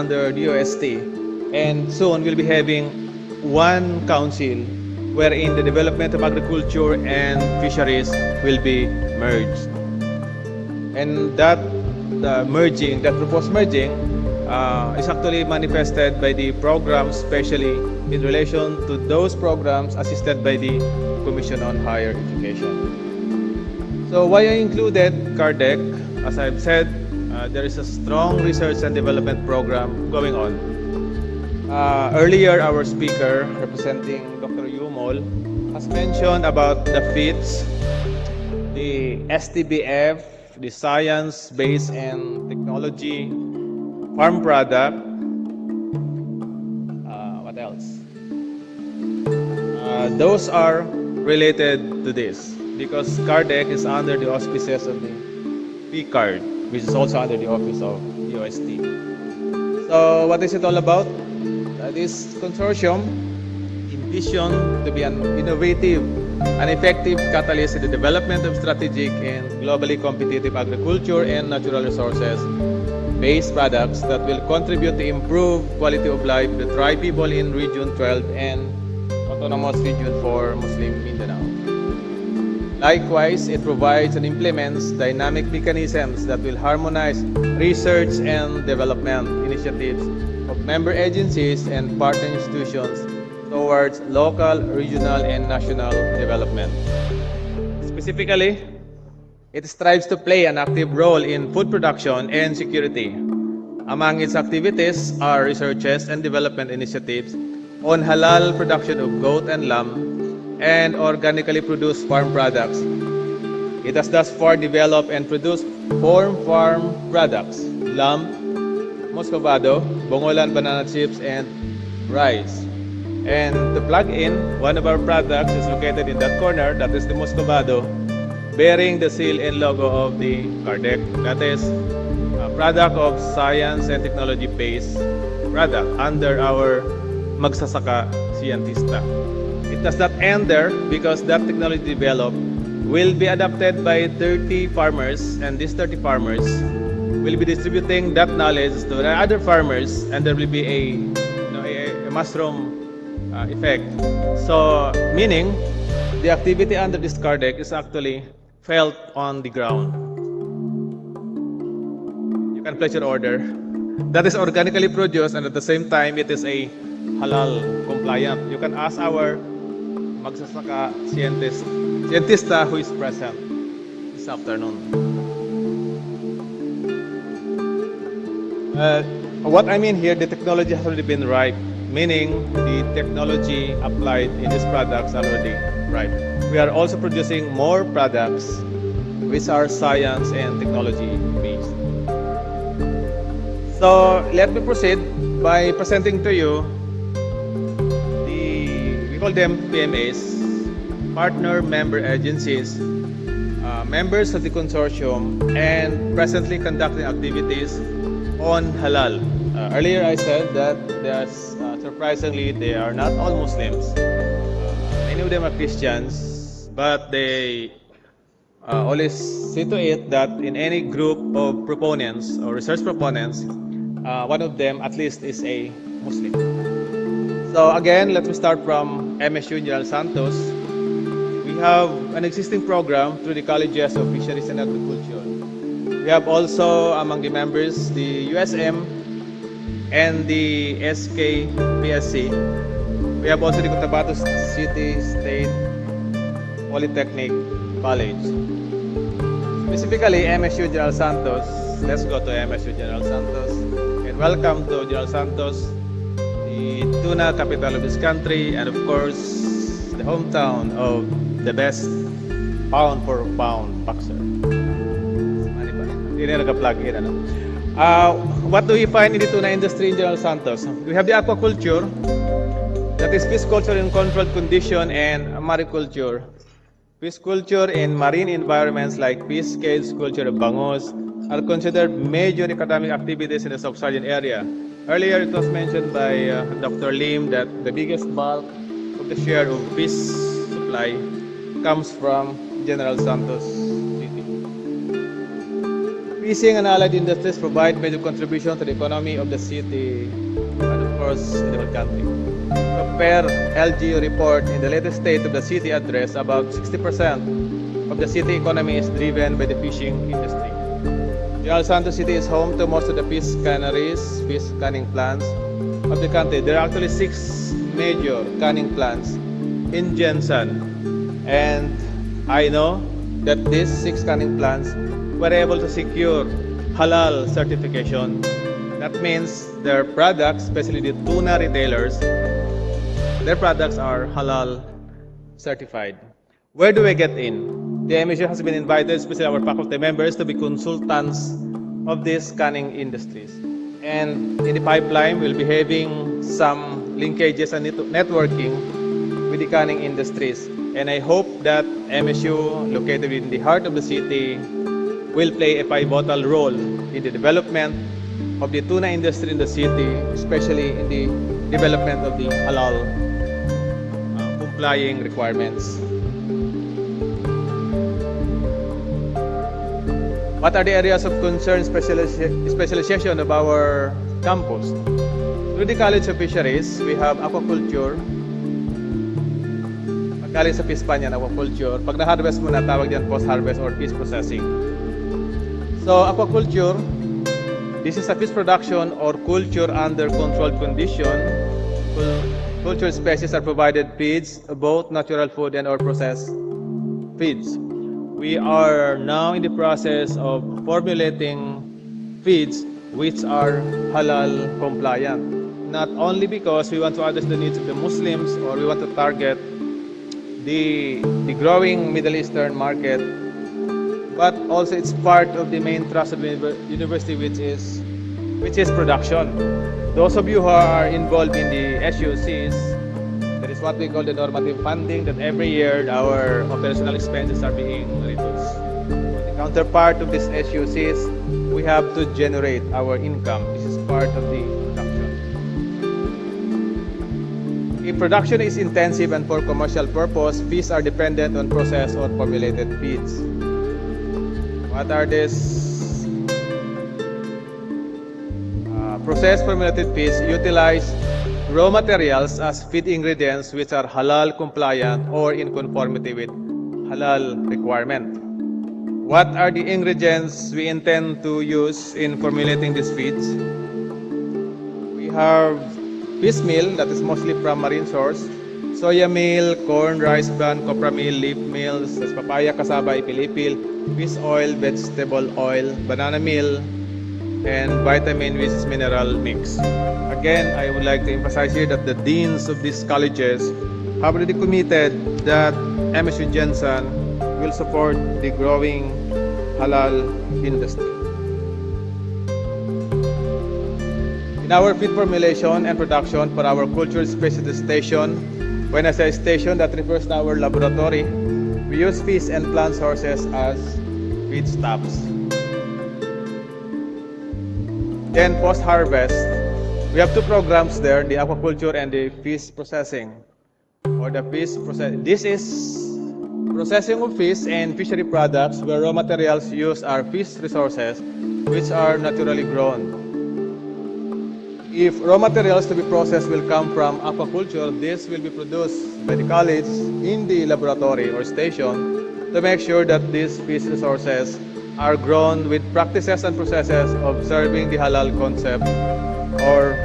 under the OST, and soon we'll be having one council wherein the development of agriculture and fisheries will be merged. And that merging, that proposed merging, is actually manifested by the programs, especially in relation to those programs assisted by the Commission on Higher Education. So why I included CARDEC? As I've said, there is a strong research and development program going on. Earlier, our speaker, representing Dr. Yumol, has mentioned about the FITs, the STBF, the science-based and technology, farm product. What else? Those are related to this because CARDEC is under the auspices of the PCARD, which is also under the office of the OST. So what is it all about? This consortium envisioned to be an innovative and effective catalyst in the development of strategic and globally competitive agriculture and natural resources-based products that will contribute to improve quality of life of the tribe people in Region 12 and Autonomous Region 4 Muslim Mindanao. Likewise, it provides and implements dynamic mechanisms that will harmonize research and development initiatives of member agencies and partner institutions towards local, regional, and national development. Specifically, it strives to play an active role in food production and security. Among its activities are researches and development initiatives on halal production of goat and lamb and organically produced farm products. It has thus far developed and produced 4 farm products: lamb, muscovado, bongolan banana chips, and rice. And to plug in, one of our products is located in that corner, that is the muscovado, bearing the seal and logo of the CARDEC. That is a product of science and technology-based product under our Magsasaka Scientista. It does not end there because that technology developed will be adopted by 30 farmers, and these 30 farmers will be distributing that knowledge to the other farmers, and there will be a mushroom effect. So, meaning the activity under this CARDEC is actually felt on the ground. You can place your order. That is organically produced, and at the same time, it is a halal compliant. You can ask our Magsasaka Scientista who is present this afternoon. What I mean here, the technology has already been ripe, meaning the technology applied in these products already ripe. We are also producing more products which are science and technology based. So let me proceed by presenting to you we call them PMAs, partner member agencies, members of the consortium, and presently conducting activities on halal. Earlier I said that surprisingly they are not all Muslims. Many of them are Christians, but they always see to it that in any group of proponents or research proponents, one of them at least is a Muslim. So again, let me start from MSU General Santos. We have an existing program through the colleges of Fisheries and Agriculture. We have also among the members the USM and the SKPSC. We have also the Cotabato City State Polytechnic College. Specifically, MSU General Santos. Let's go to MSU General Santos. And welcome to General Santos, the tuna capital of this country, and of course, the hometown of the best pound for pound boxer. What do we find in the tuna industry in General Santos? We have the aquaculture, that is fish culture in controlled condition, and mariculture. Fish culture in marine environments like fish cage culture of bangus are considered major economic activities in the sub-Saharan area. Earlier, it was mentioned by Dr. Lim that the biggest bulk of the share of fish supply comes from General Santos City. Fishing and allied industries provide major contribution to the economy of the city and of course in the whole country. So per LGU report, in the latest state of the city address, about 60% of the city economy is driven by the fishing industry. General Santos City is home to most of the fish canneries, fish canning plants of the country. There are actually 6 major canning plants in Jensen, and I know that these 6 canning plants were able to secure Halal certification. That means their products, especially the tuna retailers, their products are Halal certified. Where do we get in? The MSU has been invited, especially our faculty members, to be consultants of these canning industries. And in the pipeline, we'll be having some linkages and networking with the canning industries. And I hope that MSU, located in the heart of the city, will play a pivotal role in the development of the tuna industry in the city, especially in the development of the halal complying requirements. What are the areas of concern specialization of our campus? Through the College of Fisheries, we have aquaculture. Galing sa fish pan yan, aquaculture. Pag na-harvest mo na, tawag yan post-harvest or fish processing. So, aquaculture, this is a fish production or culture under controlled condition. Cultured species are provided feeds, both natural food and or processed feeds. We are now in the process of formulating feeds which are halal compliant. Not only because we want to address the needs of the Muslims or we want to target the growing Middle Eastern market, but also it's part of the main thrust of the university, which is production. Those of you who are involved in the SUCs, that is what we call the normative funding, that every year our operational expenses are being reduced. The counterpart of these SUCs, we have to generate our income. This is part of the production. If production is intensive and for commercial purpose, fees are dependent on processed or formulated feeds. What are these? Processed formulated feeds utilize raw materials as feed ingredients which are halal compliant or in conformity with halal requirement. What are the ingredients we intend to use in formulating these feeds? We have fish meal, that is mostly from marine source, soya meal, corn, rice bran, copra meal, leaf meals, papaya, cassava, ipilipil, fish oil, vegetable oil, banana meal, and vitamin which is mineral mix. Again, I would like to emphasize here that the deans of these colleges have already committed that MSU Jensen will support the growing halal industry. In our feed formulation and production for our cultural specialty station, when I say station, that refers to our laboratory, we use fish and plant sources as feedstuffs. Then post-harvest, we have 2 programs there, the aquaculture and the fish processing. Or the fish process. This is processing of fish and fishery products where raw materials used are fish resources which are naturally grown. If raw materials to be processed will come from aquaculture, this will be produced by the college in the laboratory or station to make sure that these fish resources are grown with practices and processes of serving the halal concept or